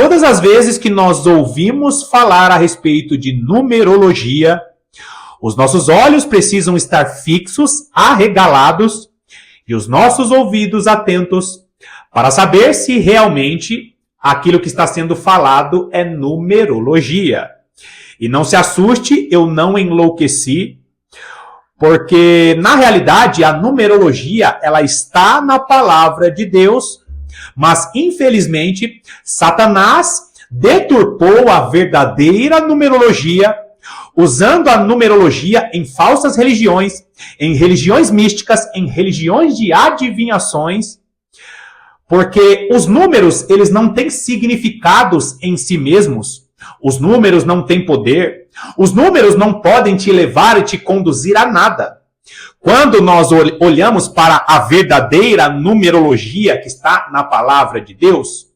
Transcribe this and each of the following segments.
Todas as vezes que nós ouvimos falar a respeito de numerologia, os nossos olhos precisam estar fixos, arregalados, e os nossos ouvidos atentos, para saber se realmente aquilo que está sendo falado é numerologia. E não se assuste, eu não enlouqueci, porque na realidade a numerologia ela está na palavra de Deus, mas infelizmente Satanás deturpou a verdadeira numerologia, usando a numerologia em falsas religiões, em religiões místicas, em religiões de adivinhações, porque os números, eles não têm significados em si mesmos, os números não têm poder, os números não podem te levar e te conduzir a nada. Quando nós olhamos para a verdadeira numerologia que está na palavra de Deus,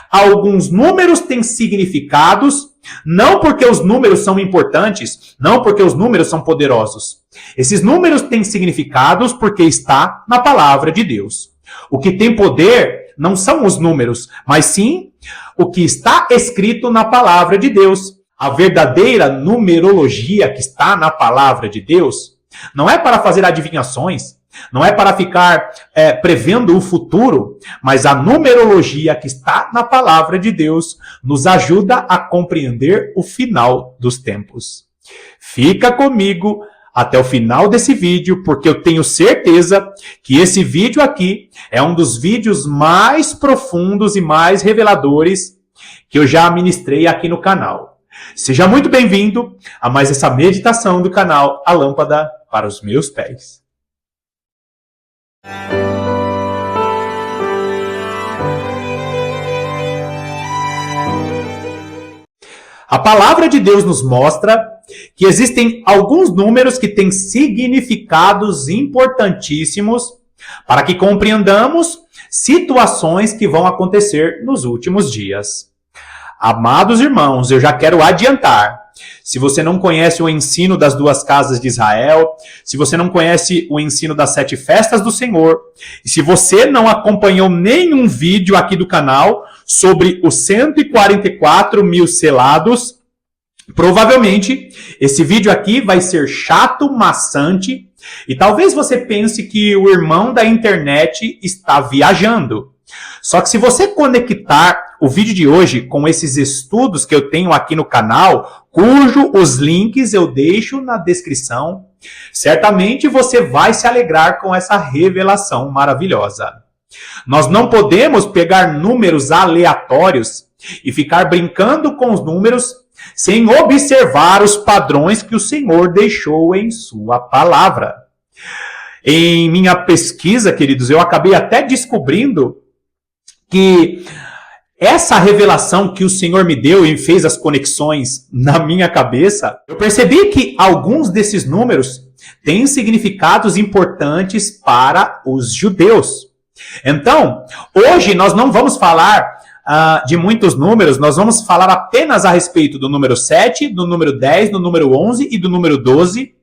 alguns números têm significados, não porque os números são importantes, não porque os números são poderosos. Esses números têm significados porque está na palavra de Deus. O que tem poder não são os números, mas sim o que está escrito na palavra de Deus. A verdadeira numerologia que está na palavra de Deus não é para fazer adivinhações, não é para ficar prevendo o futuro, mas a numerologia que está na palavra de Deus nos ajuda a compreender o final dos tempos. Fica comigo até o final desse vídeo, porque eu tenho certeza que esse vídeo aqui é um dos vídeos mais profundos e mais reveladores que eu já ministrei aqui no canal. Seja muito bem-vindo a mais essa meditação do canal A Lâmpada para os Meus Pés. A palavra de Deus nos mostra que existem alguns números que têm significados importantíssimos para que compreendamos situações que vão acontecer nos últimos dias. Amados irmãos, eu já quero adiantar. Se você não conhece o ensino das 2 casas de Israel, se você não conhece o ensino das 7 festas do Senhor, e se você não acompanhou nenhum vídeo aqui do canal sobre os 144 mil selados, provavelmente esse vídeo aqui vai ser chato, maçante, e talvez você pense que o irmão da internet está viajando. Só que se você conectar o vídeo de hoje com esses estudos que eu tenho aqui no canal, cujo os links eu deixo na descrição, certamente você vai se alegrar com essa revelação maravilhosa. Nós não podemos pegar números aleatórios e ficar brincando com os números sem observar os padrões que o Senhor deixou em sua palavra. Em minha pesquisa, queridos, eu acabei até descobrindo que essa revelação que o Senhor me deu e fez as conexões na minha cabeça, eu percebi que alguns desses números têm significados importantes para os judeus. Então, hoje nós não vamos falar de muitos números, nós vamos falar apenas a respeito do número 7, do número 10, do número 11 e do número 12,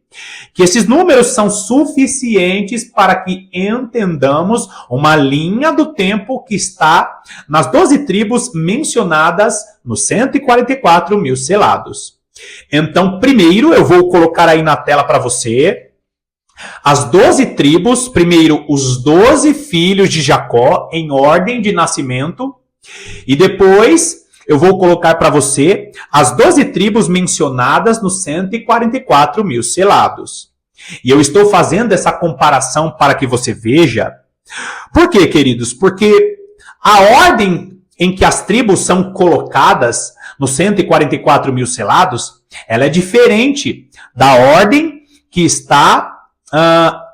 que esses números são suficientes para que entendamos uma linha do tempo que está nas 12 tribos mencionadas nos 144 mil selados. Então, primeiro, eu vou colocar aí na tela para você as 12 tribos, primeiro os 12 filhos de Jacó em ordem de nascimento, e depois eu vou colocar para você as 12 tribos mencionadas nos 144 mil selados. E eu estou fazendo essa comparação para que você veja. Por quê, queridos? Porque a ordem em que as tribos são colocadas nos 144 mil selados, ela é diferente da ordem que está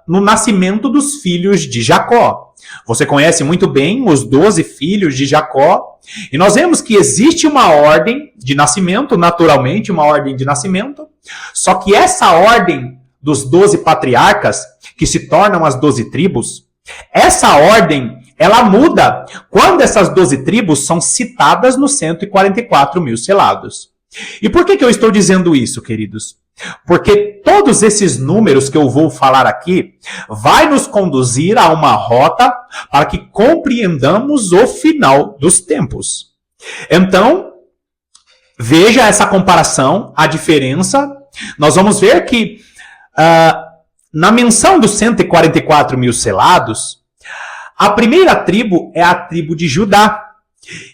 no nascimento dos filhos de Jacó. Você conhece muito bem os 12 filhos de Jacó, e nós vemos que existe uma ordem de nascimento, naturalmente, uma ordem de nascimento, só que essa ordem dos 12 patriarcas, que se tornam as 12 tribos, essa ordem, ela muda quando essas 12 tribos são citadas nos 144 mil selados. E por que eu estou dizendo isso, queridos? Porque todos esses números que eu vou falar aqui vai nos conduzir a uma rota para que compreendamos o final dos tempos. Então, veja essa comparação, a diferença. Nós vamos ver que na menção dos 144 mil selados, a primeira tribo é a tribo de Judá.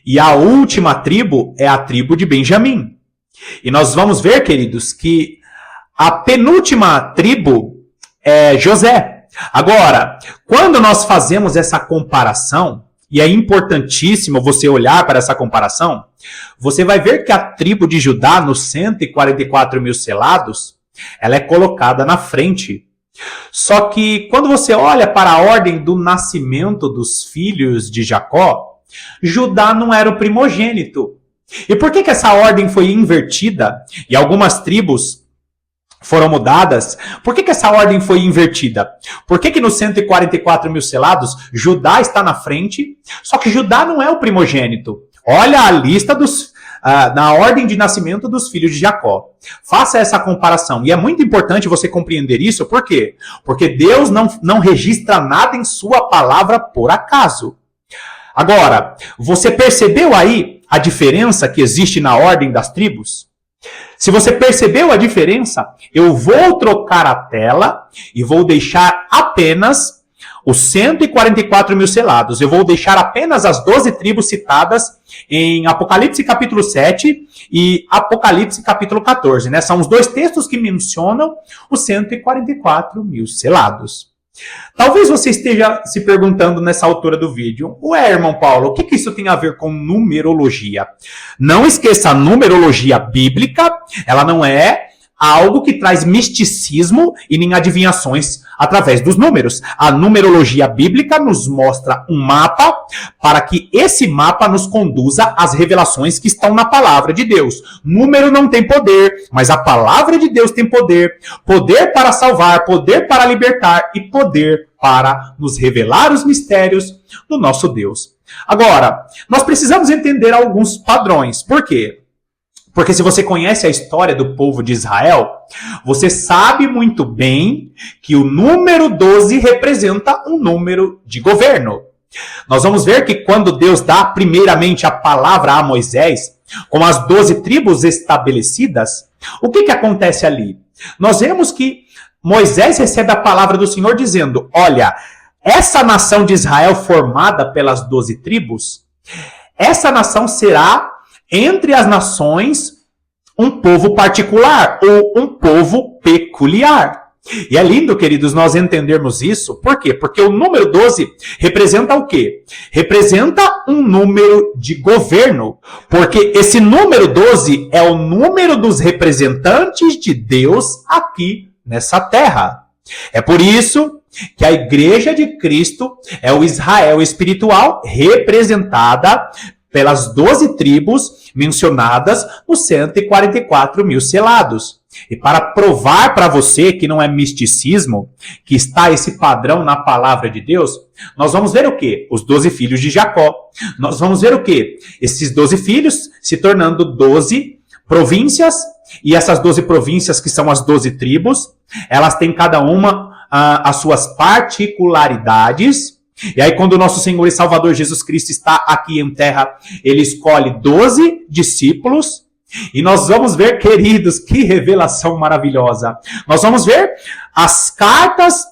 E a última tribo é a tribo de Benjamim. E nós vamos ver, queridos, que a penúltima tribo é José. Agora, quando nós fazemos essa comparação, e é importantíssimo você olhar para essa comparação, você vai ver que a tribo de Judá, nos 144 mil selados, ela é colocada na frente. Só que quando você olha para a ordem do nascimento dos filhos de Jacó, Judá não era o primogênito. E por que essa ordem foi invertida? E algumas tribos foram mudadas. Por que essa ordem foi invertida? Por que nos 144 mil selados, Judá está na frente, só que Judá não é o primogênito? Olha a lista na ordem de nascimento dos filhos de Jacó. Faça essa comparação. E é muito importante você compreender isso. Por quê? Porque Deus não registra nada em sua palavra por acaso. Agora, você percebeu aí a diferença que existe na ordem das tribos? Se você percebeu a diferença, eu vou trocar a tela e vou deixar apenas os 144 mil selados. Eu vou deixar apenas as 12 tribos citadas em Apocalipse capítulo 7 e Apocalipse capítulo 14. Né? São os dois textos que mencionam os 144 mil selados. Talvez você esteja se perguntando nessa altura do vídeo, ué, irmão Paulo, o que isso tem a ver com numerologia? Não esqueça, a numerologia bíblica, ela não é algo que traz misticismo e nem adivinhações através dos números. A numerologia bíblica nos mostra um mapa para que esse mapa nos conduza às revelações que estão na palavra de Deus. Número não tem poder, mas a palavra de Deus tem poder. Poder para salvar, poder para libertar e poder para nos revelar os mistérios do nosso Deus. Agora, nós precisamos entender alguns padrões. Por quê? Porque se você conhece a história do povo de Israel, você sabe muito bem que o número 12 representa um número de governo. Nós vamos ver que quando Deus dá primeiramente a palavra a Moisés, com as 12 tribos estabelecidas, o que acontece ali? Nós vemos que Moisés recebe a palavra do Senhor dizendo, olha, essa nação de Israel formada pelas 12 tribos, essa nação será entre as nações, um povo particular ou um povo peculiar. E é lindo, queridos, nós entendermos isso. Por quê? Porque o número 12 representa o quê? Representa um número de governo. Porque esse número 12 é o número dos representantes de Deus aqui nessa terra. É por isso que a Igreja de Cristo é o Israel espiritual representada pelas 12 tribos mencionadas nos 144 mil selados. E para provar para você que não é misticismo, que está esse padrão na palavra de Deus, nós vamos ver o quê? Os 12 filhos de Jacó. Nós vamos ver o quê? Esses 12 filhos se tornando 12 províncias, e essas 12 províncias, que são as 12 tribos, elas têm cada uma as suas particularidades. E aí, quando o nosso Senhor e Salvador Jesus Cristo está aqui em terra, ele escolhe 12 discípulos. E nós vamos ver, queridos, que revelação maravilhosa. Nós vamos ver as cartas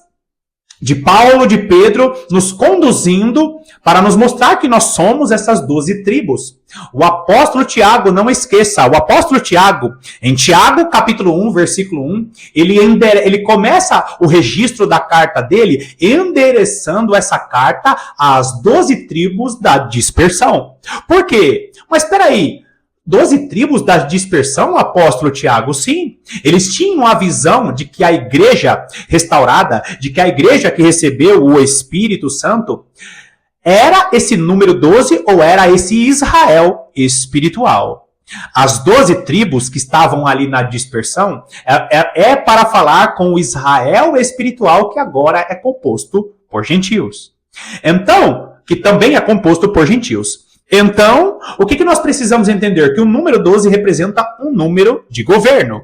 de Paulo, de Pedro, nos conduzindo para nos mostrar que nós somos essas 12 tribos. O apóstolo Tiago, não esqueça, o apóstolo Tiago, em Tiago capítulo 1, versículo 1, ele começa o registro da carta dele endereçando essa carta às 12 tribos da dispersão. Por quê? Mas espera aí, 12 tribos da dispersão, apóstolo Tiago? Sim, eles tinham a visão de que a igreja restaurada, de que a igreja que recebeu o Espírito Santo, era esse número 12 ou era esse Israel espiritual. As 12 tribos que estavam ali na dispersão é para falar com o Israel espiritual que agora é composto por gentios. Então, que também é composto por gentios. Então, o que nós precisamos entender? Que o número 12 representa um número de governo.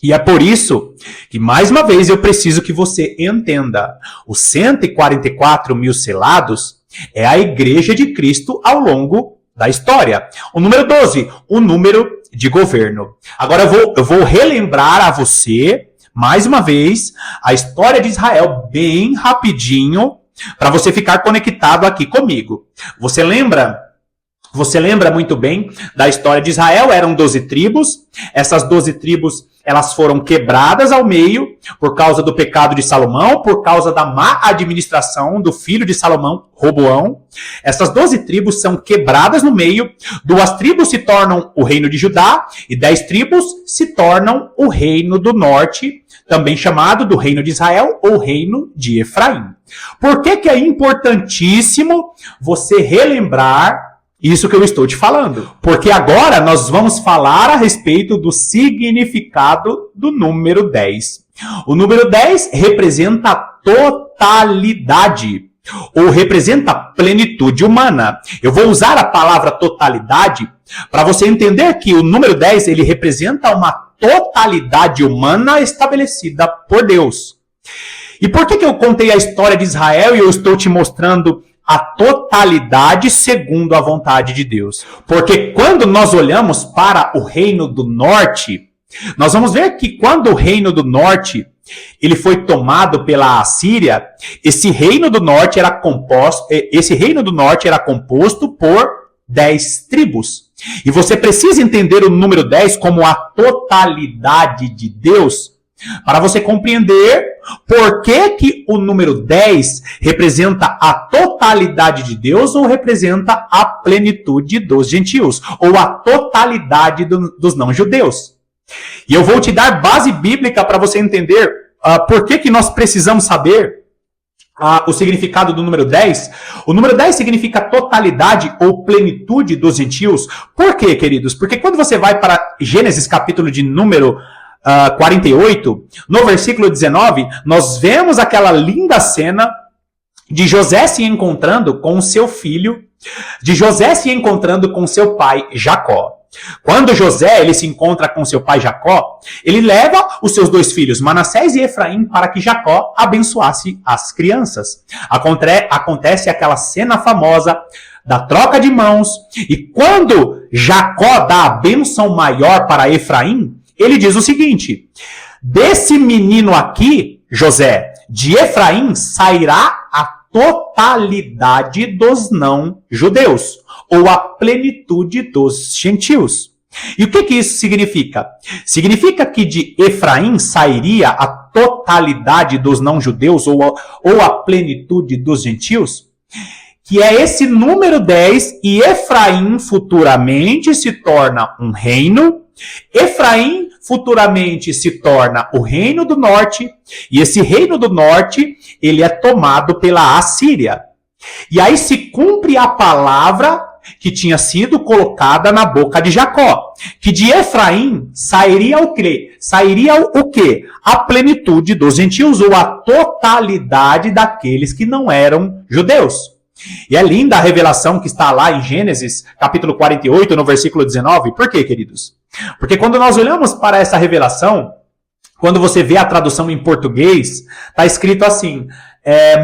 E é por isso que, mais uma vez, eu preciso que você entenda. Os 144 mil selados é a igreja de Cristo ao longo da história. O número 12, o número de governo. Agora eu vou relembrar a você, mais uma vez, a história de Israel bem rapidinho, para você ficar conectado aqui comigo. Você lembra muito bem da história de Israel? Eram 12 tribos. Essas 12 tribos, elas foram quebradas ao meio por causa do pecado de Salomão, por causa da má administração do filho de Salomão, Roboão. Essas 12 tribos são quebradas no meio. 2 tribos se tornam o reino de Judá e 10 tribos se tornam o reino do norte, também chamado do reino de Israel ou reino de Efraim. Por que é importantíssimo você relembrar isso que eu estou te falando? Porque agora nós vamos falar a respeito do significado do número 10. O número 10 representa a totalidade, ou representa a plenitude humana. Eu vou usar a palavra totalidade para você entender que o número 10 ele representa uma totalidade humana estabelecida por Deus. E por que eu contei a história de Israel e eu estou te mostrando a totalidade segundo a vontade de Deus? Porque quando nós olhamos para o reino do norte, nós vamos ver que quando o reino do norte ele foi tomado pela Assíria, esse reino do norte era composto por 10 tribos. E você precisa entender o número 10 como a totalidade de Deus, para você compreender por que o número 10 representa a totalidade de Deus ou representa a plenitude dos gentios, ou a totalidade dos não-judeus. E eu vou te dar base bíblica para você entender por que nós precisamos saber o significado do número 10. O número 10 significa totalidade ou plenitude dos gentios. Por quê, queridos? Porque quando você vai para Gênesis, capítulo de número 48, no versículo 19, nós vemos aquela linda cena de José se encontrando com o seu filho, de José se encontrando com seu pai Jacó. Quando José ele se encontra com seu pai Jacó, ele leva os seus 2 filhos, Manassés e Efraim, para que Jacó abençoasse as crianças. Acontece aquela cena famosa da troca de mãos, e quando Jacó dá a bênção maior para Efraim, ele diz o seguinte: desse menino aqui, José, de Efraim sairá a totalidade dos não-judeus, ou a plenitude dos gentios. E o que isso significa? Significa que de Efraim sairia a totalidade dos não-judeus, ou a plenitude dos gentios? Que é esse número 10, e Efraim futuramente se torna um reino. Efraim futuramente se torna o reino do norte, e esse reino do norte ele é tomado pela Assíria. E aí se cumpre a palavra que tinha sido colocada na boca de Jacó, que de Efraim sairia o quê? A plenitude dos gentios, ou a totalidade daqueles que não eram judeus. E é linda a revelação que está lá em Gênesis, capítulo 48, no versículo 19. Por quê, queridos? Porque quando nós olhamos para essa revelação, quando você vê a tradução em português, está escrito assim,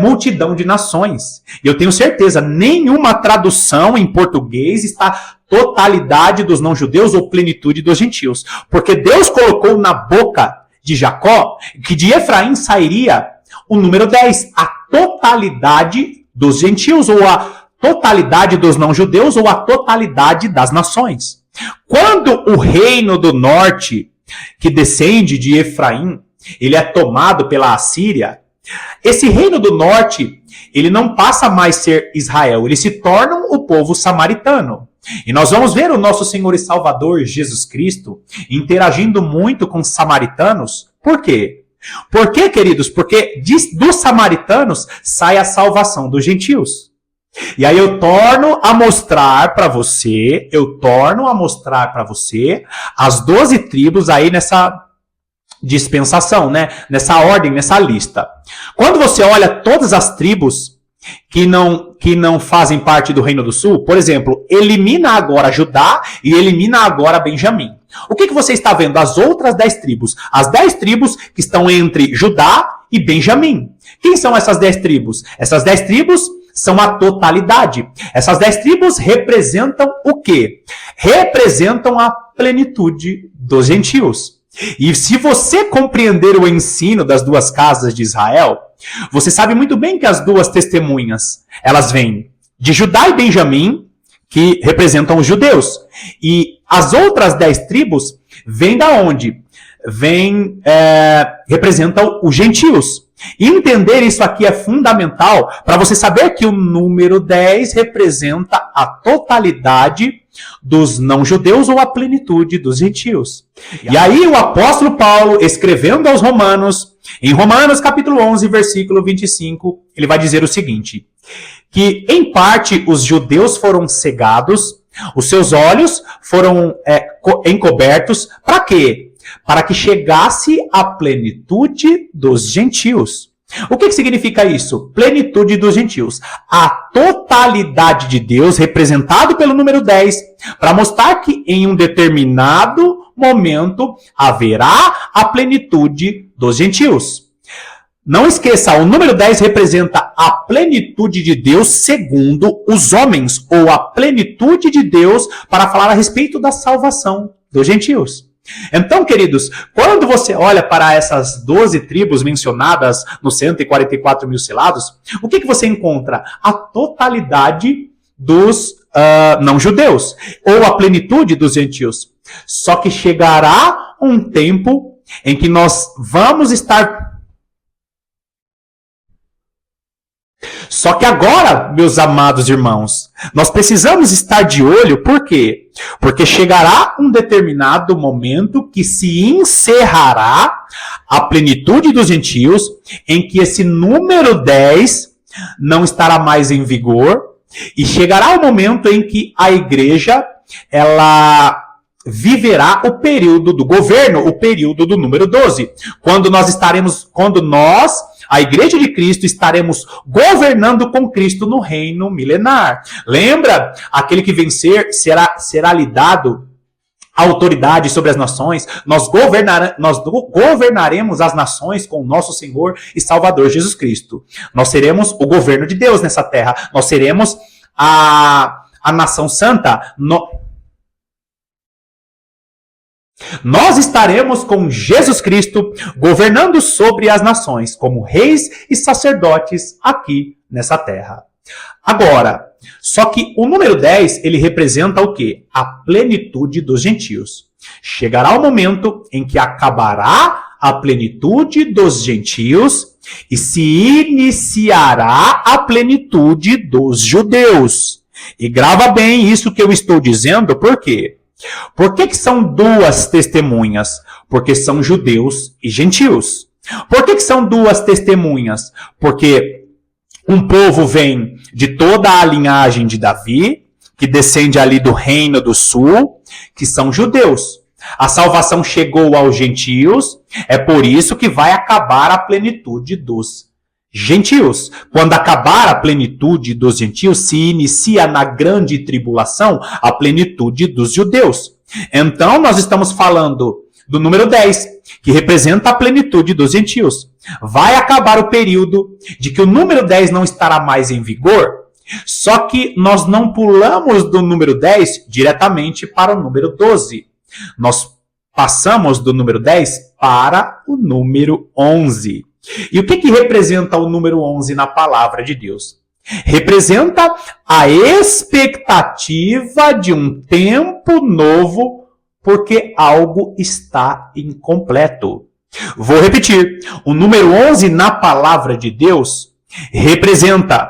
multidão de nações. E eu tenho certeza, nenhuma tradução em português está totalidade dos não-judeus ou plenitude dos gentios. Porque Deus colocou na boca de Jacó que de Efraim sairia o número 10, a totalidade dos gentios, ou a totalidade dos não-judeus, ou a totalidade das nações. Quando o reino do norte, que descende de Efraim, ele é tomado pela Assíria, esse reino do norte, ele não passa mais a ser Israel, ele se torna o povo samaritano. E nós vamos ver o nosso Senhor e Salvador Jesus Cristo interagindo muito com os samaritanos. Por quê? Por quê, queridos? Porque dos samaritanos sai a salvação dos gentios. E aí eu torno a mostrar para você as 12 tribos aí nessa dispensação, né? Nessa ordem, nessa lista. Quando você olha todas as tribos que não fazem parte do Reino do Sul, por exemplo, elimina agora Judá e elimina agora Benjamim. O que você está vendo? As outras 10 tribos. As 10 tribos que estão entre Judá e Benjamim. Quem são essas 10 tribos? Essas 10 tribos são a totalidade. Essas 10 tribos representam o quê? Representam a plenitude dos gentios. E se você compreender o ensino das duas casas de Israel, você sabe muito bem que as duas testemunhas, elas vêm de Judá e Benjamim, que representam os judeus. E as outras 10 tribos vêm da onde? Representam os gentios. E entender isso aqui é fundamental para você saber que o número 10 representa a totalidade dos não-judeus ou a plenitude dos gentios. E aí o apóstolo Paulo, escrevendo aos Romanos, em Romanos capítulo 11, versículo 25, ele vai dizer o seguinte, que em parte os judeus foram cegados, os seus olhos foram encobertos, para quê? Para que chegasse a plenitude dos gentios. O que significa isso? Plenitude dos gentios. A totalidade de Deus, representado pelo número 10, para mostrar que em um determinado momento haverá a plenitude dos gentios. Não esqueça, o número 10 representa a plenitude de Deus segundo os homens, ou a plenitude de Deus para falar a respeito da salvação dos gentios. Então, queridos, quando você olha para essas 12 tribos mencionadas nos 144 mil selados, o que você encontra? A totalidade dos não-judeus, ou a plenitude dos gentios. Só que chegará um tempo em que nós vamos estar... Só que agora, meus amados irmãos, nós precisamos estar de olho, por quê? Porque chegará um determinado momento que se encerrará a plenitude dos gentios, em que esse número 10 não estará mais em vigor, e chegará o momento em que a igreja, ela viverá o período do governo, o período do número 12, quando nós, a Igreja de Cristo, estaremos governando com Cristo no reino milenar. Lembra? Aquele que vencer será lhe dado autoridade sobre as nações. Nós governaremos as nações com o nosso Senhor e Salvador Jesus Cristo. Nós seremos o governo de Deus nessa terra. Nós seremos a nação santa. Nós estaremos com Jesus Cristo governando sobre as nações, como reis e sacerdotes aqui nessa terra. Agora, só que o número 10, ele representa o quê? A plenitude dos gentios. Chegará o momento em que acabará a plenitude dos gentios e se iniciará a plenitude dos judeus. E grava bem isso que eu estou dizendo, por quê? Por que são duas testemunhas? Porque são judeus e gentios. Por que são duas testemunhas? Porque um povo vem de toda a linhagem de Davi, que descende ali do reino do sul, que são judeus. A salvação chegou aos gentios, é por isso que vai acabar a plenitude dos gentios. Quando acabar a plenitude dos gentios, se inicia na grande tribulação a plenitude dos judeus. Então, nós estamos falando do número 10, que representa a plenitude dos gentios. Vai acabar o período de que o número 10 não estará mais em vigor, só que nós não pulamos do número 10 diretamente para o número 12. Nós passamos do número 10 para o número 11. E o que representa o número 11 na palavra de Deus? Representa a expectativa de um tempo novo, porque algo está incompleto. Vou repetir. O número 11 na palavra de Deus representa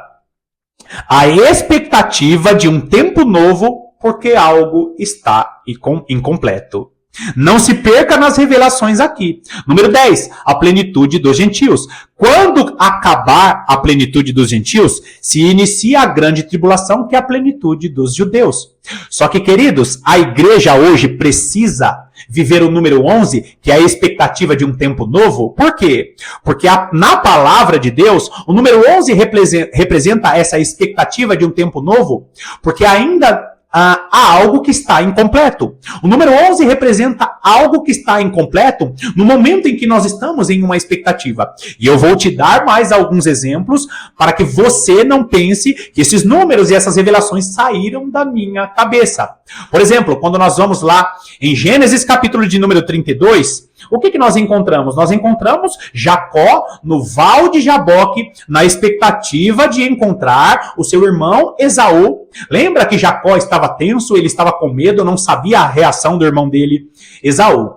a expectativa de um tempo novo, porque algo está incompleto. Não se perca nas revelações aqui. Número 10, a plenitude dos gentios. Quando acabar a plenitude dos gentios, se inicia a grande tribulação, que é a plenitude dos judeus. Só que, queridos, a igreja hoje precisa viver o número 11, que é a expectativa de um tempo novo. Por quê? Porque na palavra de Deus, o número 11 representa essa expectativa de um tempo novo, porque ainda a algo que está incompleto. O número 11 representa algo que está incompleto no momento em que nós estamos em uma expectativa. E eu vou te dar mais alguns exemplos para que você não pense que esses números e essas revelações saíram da minha cabeça. Por exemplo, quando nós vamos lá em Gênesis capítulo de número 32, o que nós encontramos? Nós encontramos Jacó no Val de Jaboque, na expectativa de encontrar o seu irmão Esaú. Lembra que Jacó estava tenso, ele estava com medo, não sabia a reação do irmão dele, Esaú.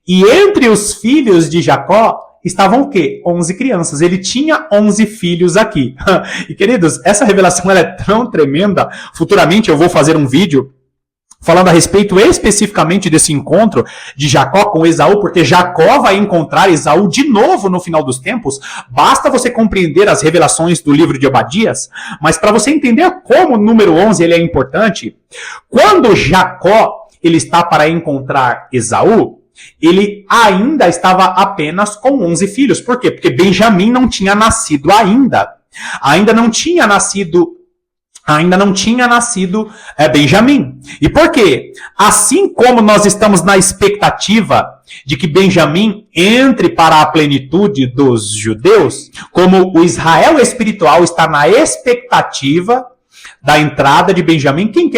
E entre os filhos de Jacó estavam o quê? 11 crianças. Ele tinha 11 filhos aqui. E queridos, essa revelação ela é tão tremenda. Futuramente eu vou fazer um vídeo falando a respeito especificamente desse encontro de Jacó com Esaú, porque Jacó vai encontrar Esaú de novo no final dos tempos. Basta você compreender as revelações do livro de Obadias, mas para você entender como o número 11 ele é importante, quando Jacó ele está para encontrar Esaú, ele ainda estava apenas com 11 filhos. Por quê? Porque Benjamim não tinha nascido ainda. Ainda não tinha nascido Benjamim. E por quê? Assim como nós estamos na expectativa de que Benjamim entre para a plenitude dos judeus, como o Israel espiritual está na expectativa da entrada de Benjamim, quem que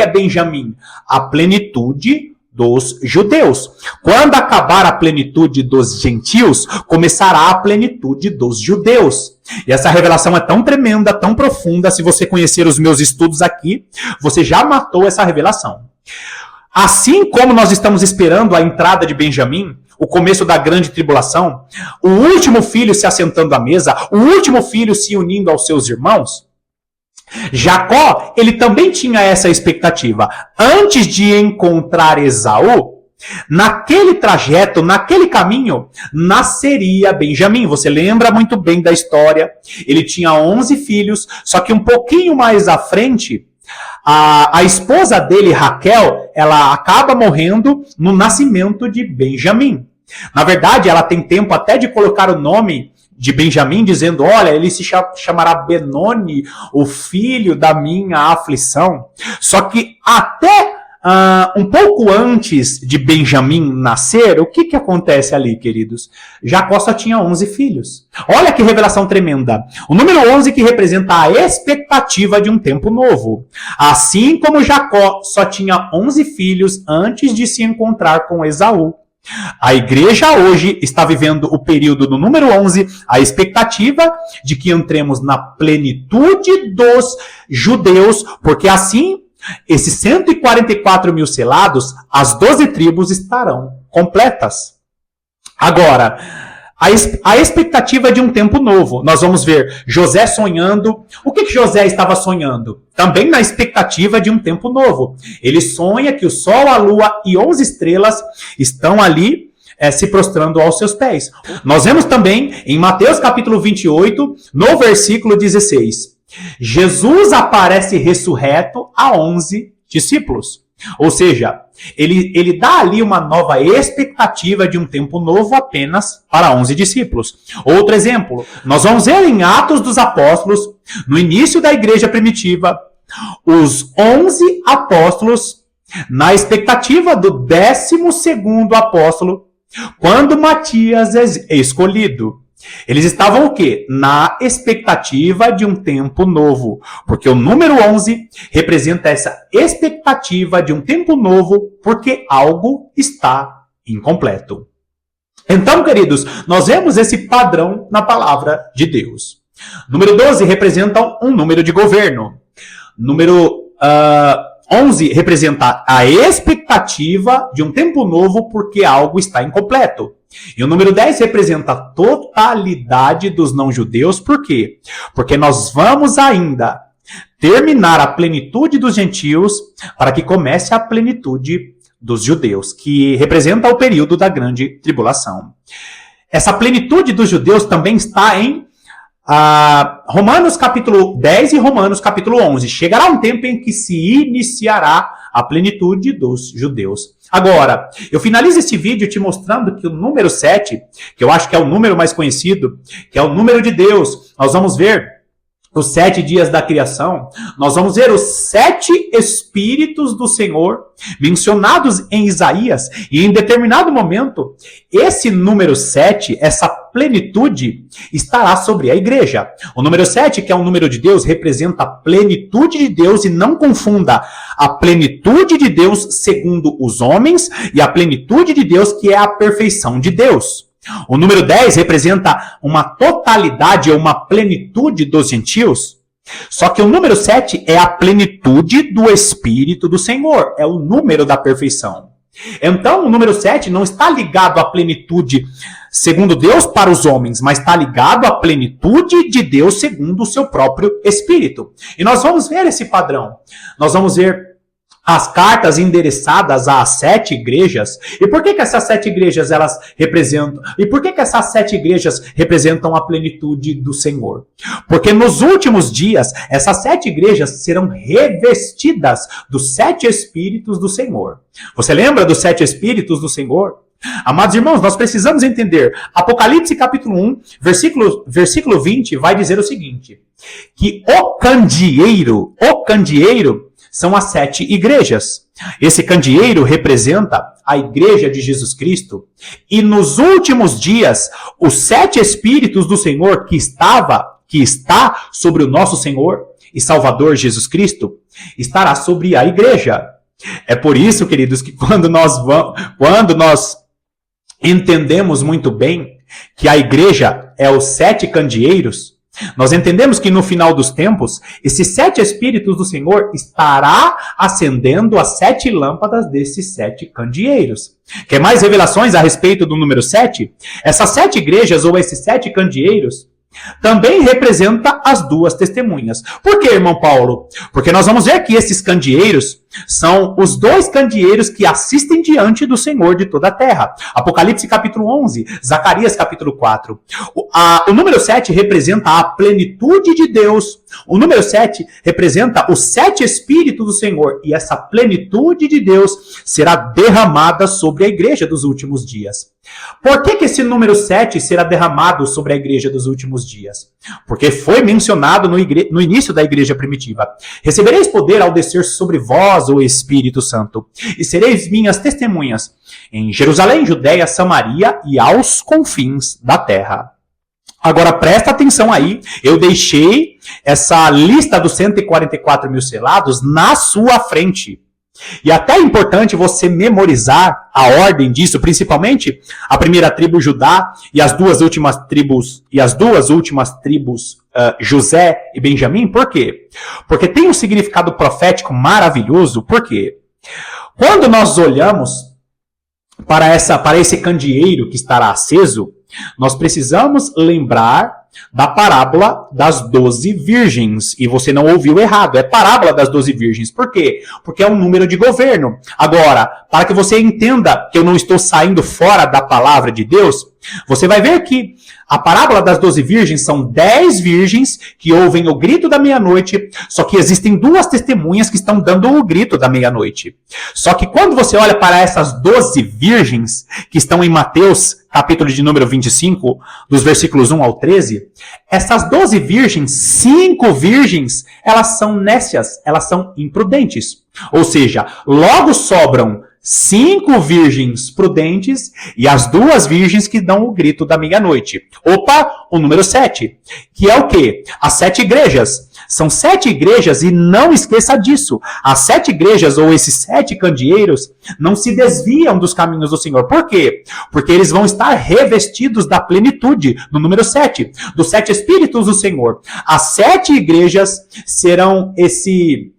é Benjamim? A plenitude dos judeus. Quando acabar a plenitude dos gentios, começará a plenitude dos judeus. E essa revelação é tão tremenda, tão profunda, se você conhecer os meus estudos aqui, você já matou essa revelação. Assim como nós estamos esperando a entrada de Benjamim, o começo da grande tribulação, o último filho se assentando à mesa, o último filho se unindo aos seus irmãos, Jacó, ele também tinha essa expectativa. Antes de encontrar Esaú, naquele trajeto, naquele caminho, nasceria Benjamim. Você lembra muito bem da história. Ele tinha 11 filhos, só que um pouquinho mais à frente, a esposa dele, Raquel, ela acaba morrendo no nascimento de Benjamim. Na verdade, ela tem tempo até de colocar o nome de Benjamim, dizendo, olha, ele se chamará Benoni, o filho da minha aflição. Só que até um pouco antes de Benjamim nascer, o que acontece ali, queridos? Jacó só tinha 11 filhos. Olha que revelação tremenda. O número 11 que representa a expectativa de um tempo novo. Assim como Jacó só tinha 11 filhos antes de se encontrar com Esaú. A igreja hoje está vivendo o período do número 11, a expectativa de que entremos na plenitude dos judeus, porque assim, esses 144 mil selados, as 12 tribos estarão completas. Agora, a expectativa de um tempo novo. Nós vamos ver José sonhando. O que José estava sonhando? Também na expectativa de um tempo novo. Ele sonha que o sol, a lua e 11 estrelas estão ali se prostrando aos seus pés. Nós vemos também em Mateus capítulo 28, no versículo 16. Jesus aparece ressurreto a 11 discípulos. Ou seja, ele dá ali uma nova expectativa de um tempo novo apenas para 11 discípulos. Outro exemplo, nós vamos ver em Atos dos Apóstolos, no início da igreja primitiva, os 11 apóstolos na expectativa do 12º apóstolo, quando Matias é escolhido. Eles estavam o quê? Na expectativa de um tempo novo. Porque o número 11 representa essa expectativa de um tempo novo, porque algo está incompleto. Então, queridos, nós vemos esse padrão na palavra de Deus. Número 12 representa um número de governo. Número 11 representa a expectativa de um tempo novo, porque algo está incompleto. E o número 10 representa a totalidade dos não-judeus. Por quê? Porque nós vamos ainda terminar a plenitude dos gentios para que comece a plenitude dos judeus, que representa o período da grande tribulação. Essa plenitude dos judeus também está em Romanos capítulo 10 e Romanos capítulo 11. Chegará um tempo em que se iniciará a plenitude dos judeus. Agora, eu finalizo esse vídeo te mostrando que o número 7, que eu acho que é o número mais conhecido, que é o número de Deus, nós vamos ver os 7 dias da criação, nós vamos ver os 7 Espíritos do Senhor mencionados em Isaías, e em determinado momento, esse número 7, essa plenitude, estará sobre a igreja. O número 7, que é o número de Deus, representa a plenitude de Deus, e não confunda a plenitude de Deus segundo os homens e a plenitude de Deus, que é a perfeição de Deus. O número 10 representa uma totalidade ou uma plenitude dos gentios. Só que o número 7 é a plenitude do Espírito do Senhor. É o número da perfeição. Então, o número 7 não está ligado à plenitude segundo Deus para os homens, mas está ligado à plenitude de Deus segundo o seu próprio Espírito. E nós vamos ver esse padrão. Nós vamos ver as cartas endereçadas às 7 igrejas. E por que essas 7 igrejas elas representam? E por que essas 7 igrejas representam a plenitude do Senhor? Porque nos últimos dias, essas 7 igrejas serão revestidas dos 7 Espíritos do Senhor. Você lembra dos 7 Espíritos do Senhor? Amados irmãos, nós precisamos entender. Apocalipse capítulo 1, versículo 20, vai dizer o seguinte: que o candeeiro são as 7 igrejas. Esse candeeiro representa a igreja de Jesus Cristo. E nos últimos dias, os 7 Espíritos do Senhor que está sobre o nosso Senhor e Salvador Jesus Cristo, estará sobre a igreja. É por isso, queridos, que quando nós entendemos muito bem que a igreja é os 7 candeeiros, nós entendemos que no final dos tempos, esses 7 Espíritos do Senhor estará acendendo as 7 lâmpadas desses 7 candeeiros. Quer mais revelações a respeito do número 7? Essas 7 igrejas ou esses 7 candeeiros também representa as 2 testemunhas. Por que, irmão Paulo? Porque nós vamos ver que esses candeeiros são os 2 candeeiros que assistem diante do Senhor de toda a terra. Apocalipse capítulo 11, Zacarias capítulo 4. O número 7 representa a plenitude de Deus. O número 7 representa os 7 Espíritos do Senhor. E essa plenitude de Deus será derramada sobre a igreja dos últimos dias. Por que esse número 7 será derramado sobre a igreja dos últimos dias? Porque foi mencionado no início da igreja primitiva. Recebereis poder ao descer sobre vós o Espírito Santo, e sereis minhas testemunhas em Jerusalém, Judéia, Samaria e aos confins da terra. Agora presta atenção aí, eu deixei essa lista dos 144 mil selados na sua frente. E até é importante você memorizar a ordem disso, principalmente a primeira tribo Judá e as duas últimas tribos José e Benjamim. Por quê? Porque tem um significado profético maravilhoso. Por quê? Quando nós olhamos para esse candeeiro que estará aceso, nós precisamos lembrar da parábola das 12 virgens. E você não ouviu errado, é parábola das 12 virgens. Por quê? Porque é um número de governo. Agora, para que você entenda que eu não estou saindo fora da palavra de Deus, você vai ver que a parábola das 12 virgens são 10 virgens que ouvem o grito da meia-noite, só que existem 2 testemunhas que estão dando o grito da meia-noite. Só que quando você olha para essas 12 virgens que estão em Mateus, capítulo de número 25, dos versículos 1 ao 13, essas 12 virgens, 5 virgens, elas são nécias, elas são imprudentes. Ou seja, logo sobram 5 virgens prudentes e as 2 virgens que dão o grito da meia-noite. Opa, o número 7, que é o quê? As 7 igrejas. São 7 igrejas e não esqueça disso. As 7 igrejas ou esses 7 candeeiros não se desviam dos caminhos do Senhor. Por quê? Porque eles vão estar revestidos da plenitude, no número 7, dos 7 Espíritos do Senhor. As 7 igrejas serão esse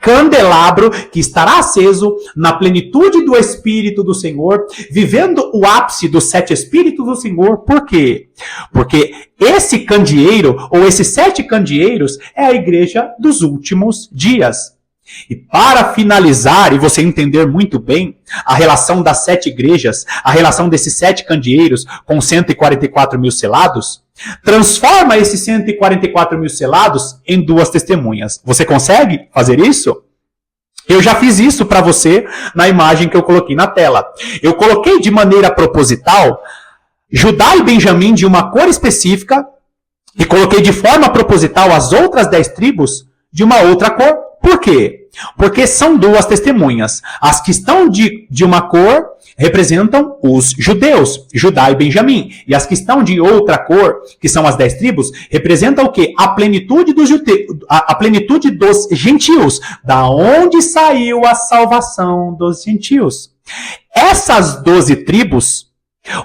candelabro que estará aceso na plenitude do Espírito do Senhor, vivendo o ápice dos 7 Espíritos do Senhor. Por quê? Porque esse candeeiro, ou esses 7 candeeiros, é a igreja dos últimos dias. E para finalizar, e você entender muito bem a relação das 7 igrejas, a relação desses 7 candeeiros com 144 mil selados, transforma esses 144 mil selados em 2 testemunhas. Você consegue fazer isso? Eu já fiz isso para você na imagem que eu coloquei na tela. Eu coloquei de maneira proposital Judá e Benjamim de uma cor específica E coloquei de forma proposital as outras 10 tribos de uma outra cor. Por quê? Porque são duas testemunhas. As que estão de uma cor representam os judeus, Judá e Benjamim. E as que estão de outra cor, que são as 10 tribos, representam o quê? A plenitude dos a plenitude dos gentios. Da onde saiu a salvação dos gentios? Essas 12 tribos,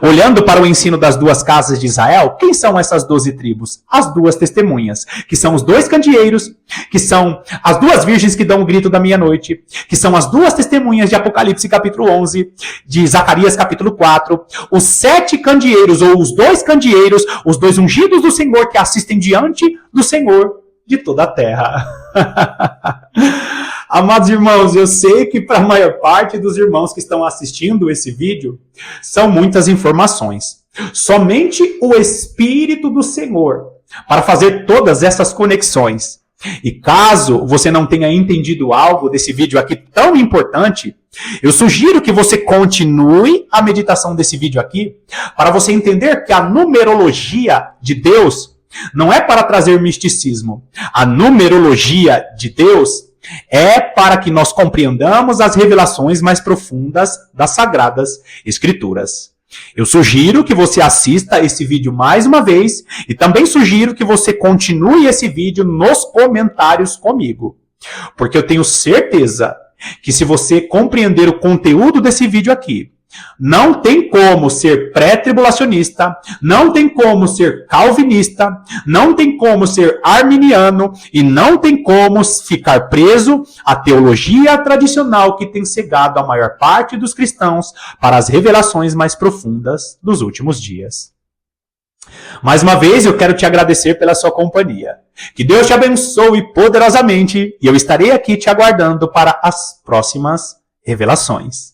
olhando para o ensino das duas casas de Israel, quem são essas 12 tribos? As duas testemunhas, que são os 2 candeeiros, que são as 2 virgens que dão o grito da meia-noite, que são as 2 testemunhas de Apocalipse capítulo 11, de Zacarias capítulo 4, os 7 candeeiros, ou os 2 candeeiros, os 2 ungidos do Senhor que assistem diante do Senhor de toda a terra. Amados irmãos, eu sei que para a maior parte dos irmãos que estão assistindo esse vídeo, são muitas informações. Somente o Espírito do Senhor para fazer todas essas conexões. E caso você não tenha entendido algo desse vídeo aqui tão importante, eu sugiro que você continue a meditação desse vídeo aqui, para você entender que a numerologia de Deus não é para trazer misticismo. A numerologia de Deus é para que nós compreendamos as revelações mais profundas das Sagradas Escrituras. Eu sugiro que você assista esse vídeo mais uma vez e também sugiro que você continue esse vídeo nos comentários comigo. Porque eu tenho certeza que se você compreender o conteúdo desse vídeo aqui, não tem como ser pré-tribulacionista, não tem como ser calvinista, não tem como ser arminiano e não tem como ficar preso à teologia tradicional que tem cegado a maior parte dos cristãos para as revelações mais profundas dos últimos dias. Mais uma vez, eu quero te agradecer pela sua companhia. Que Deus te abençoe poderosamente e eu estarei aqui te aguardando para as próximas revelações.